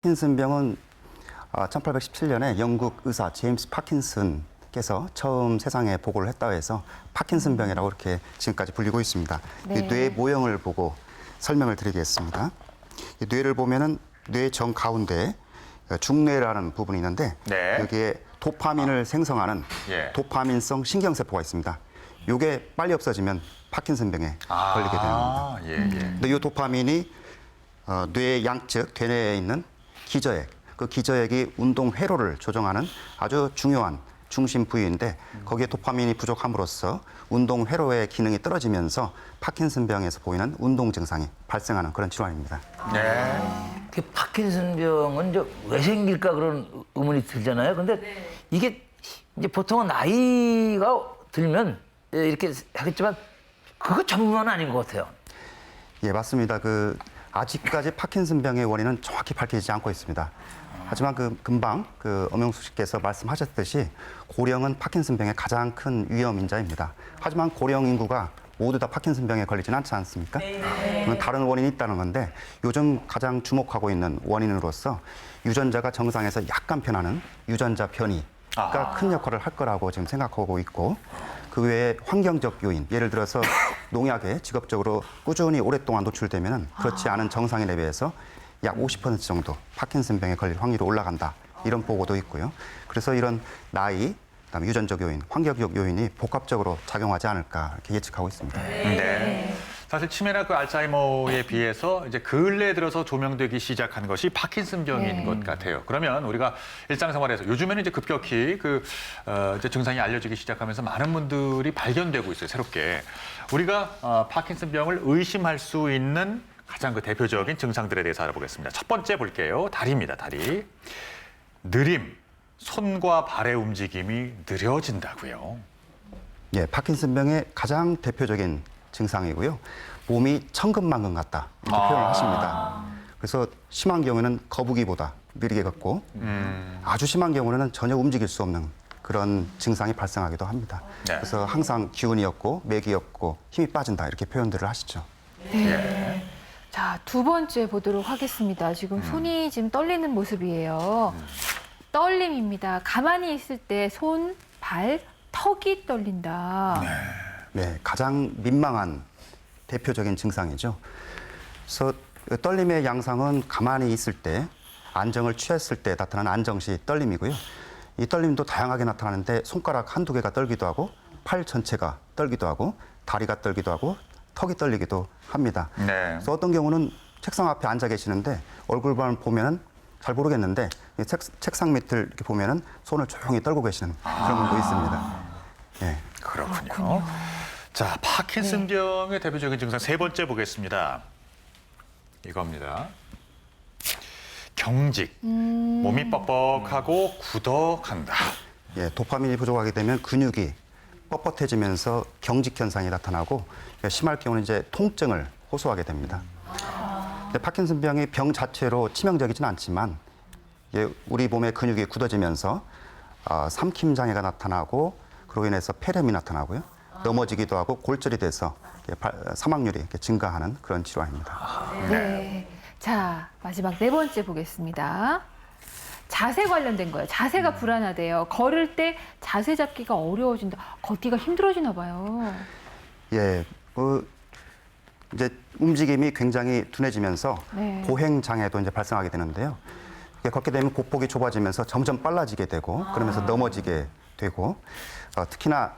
파킨슨병은 1817년에 영국 의사 제임스 파킨슨께서 처음 세상에 보고를 했다고 해서 파킨슨병이라고 이렇게 지금까지 불리고 있습니다. 네. 뇌 모형을 보고 설명을 드리겠습니다. 이 뇌를 보면은 뇌 정 가운데 중뇌라는 부분이 있는데 네. 여기에 도파민을 생성하는 예. 도파민성 신경세포가 있습니다. 이게 빨리 없어지면 파킨슨병에 걸리게 되는 겁니다. 예, 예. 근데 이 도파민이 뇌의 양측, 괴뇌에 있는 기저액, 그 기저액이 운동 회로를 조정하는 아주 중요한 중심 부위인데 거기에 도파민이 부족함으로써 운동 회로의 기능이 떨어지면서 파킨슨병에서 보이는 운동 증상이 발생하는 그런 질환입니다. 네. 그 파킨슨병은 이제 왜 생길까 그런 의문이 들잖아요. 근데 이게 이제 보통은 나이가 들면 이렇게 하겠지만 그거 전부만은 아닌 것 같아요. 예, 맞습니다. 아직까지 파킨슨병의 원인은 정확히 밝혀지지 않고 있습니다. 하지만 금방 엄영숙 씨께서 말씀하셨듯이 고령은 파킨슨병의 가장 큰 위험 인자입니다. 하지만 고령 인구가 모두 다 파킨슨병에 걸리지는 않지 않습니까? 그건 다른 원인이 있다는 건데 요즘 가장 주목하고 있는 원인으로서 유전자가 정상에서 약간 변하는 유전자 변이가 큰 역할을 할 거라고 지금 생각하고 있고 그 외에 환경적 요인, 예를 들어서 농약에 직업적으로 꾸준히 오랫동안 노출되면 그렇지 않은 정상인에 비해서 약 50% 정도 파킨슨병에 걸릴 확률이 올라간다. 이런 보고도 있고요. 그래서 이런 나이, 그다음에 유전적 요인, 환경적 요인이 복합적으로 작용하지 않을까 이렇게 예측하고 있습니다. 네. 사실 치매나 알츠하이머에 비해서 이제 근래 들어서 조명되기 시작한 것이 파킨슨병인 네. 것 같아요. 그러면 우리가 일상생활에서 요즘에는 이제 급격히 이제 증상이 알려지기 시작하면서 많은 분들이 발견되고 있어요. 새롭게 우리가 파킨슨병을 의심할 수 있는 가장 대표적인 증상들에 대해서 알아보겠습니다. 첫 번째 볼게요. 다리입니다. 다리. 느림. 손과 발의 움직임이 느려진다고요. 예, 파킨슨병의 가장 대표적인 증상이고요. 몸이 천근만근 같다 이렇게 표현을 하십니다. 그래서 심한 경우에는 거북이보다 느리게 걷고 아주 심한 경우에는 전혀 움직일 수 없는 그런 증상이 발생하기도 합니다. 네. 그래서 항상 기운이 없고 맥이 없고 힘이 빠진다 이렇게 표현들을 하시죠. 네. 자, 두 번째 보도록 하겠습니다. 지금 손이 지금 떨리는 모습이에요. 떨림입니다. 가만히 있을 때 손, 발, 턱이 떨린다. 네, 가장 민망한 대표적인 증상이죠. 그래서 떨림의 양상은 가만히 있을 때, 안정을 취했을 때 나타나는 안정시 떨림이고요. 이 떨림도 다양하게 나타나는데 손가락 한두 개가 떨기도 하고 팔 전체가 떨기도 하고 다리가 떨기도 하고 턱이 떨리기도 합니다. 네. 그래서 어떤 경우는 책상 앞에 앉아 계시는데 얼굴만 보면은 잘 모르겠는데 이 책상 밑을 이렇게 보면은 손을 조용히 떨고 계시는 그런 분도 있습니다. 예. 그렇군요. 자, 파킨슨병의 대표적인 증상 세 번째 보겠습니다. 이겁니다. 경직. 몸이 뻑뻑하고 굳어간다. 예, 도파민이 부족하게 되면 근육이 뻣뻣해지면서 경직 현상이 나타나고 심할 경우는 이제 통증을 호소하게 됩니다. 근데 파킨슨병이 병 자체로 치명적이진 않지만 우리 몸의 근육이 굳어지면서 삼킴 장애가 나타나고 그로 인해서 폐렴이 나타나고요. 넘어지기도 하고 골절이 돼서 사망률이 이렇게 증가하는 그런 질환입니다. 네. 자, 마지막 네 번째 보겠습니다. 자세 관련된 거예요. 자세가 불안하대요. 걸을 때 자세 잡기가 어려워진다. 걷기가 힘들어지나 봐요. 예, 이제 움직임이 굉장히 둔해지면서 네. 보행 장애도 이제 발생하게 되는데요. 걷게 되면 보폭이 좁아지면서 점점 빨라지게 되고 그러면서 넘어지게 되고 특히나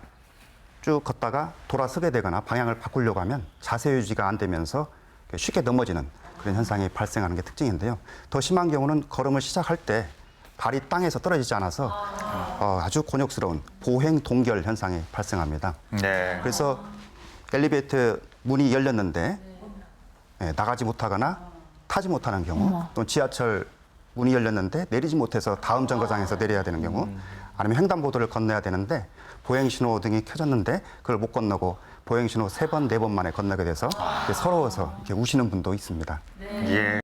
쭉 걷다가 돌아서게 되거나 방향을 바꾸려고 하면 자세 유지가 안 되면서 쉽게 넘어지는 그런 현상이 발생하는 게 특징인데요. 더 심한 경우는 걸음을 시작할 때 발이 땅에서 떨어지지 않아서 아주 곤욕스러운 보행 동결 현상이 발생합니다. 네. 그래서 엘리베이터 문이 열렸는데 나가지 못하거나 타지 못하는 경우 또 지하철 문이 열렸는데 내리지 못해서 다음 정거장에서 내려야 되는 경우 아니면 횡단보도를 건너야 되는데 보행신호 등이 켜졌는데 그걸 못 건너고 보행신호 3번, 4번 만에 건너게 돼서 서러워서 이렇게 우시는 분도 있습니다. 예.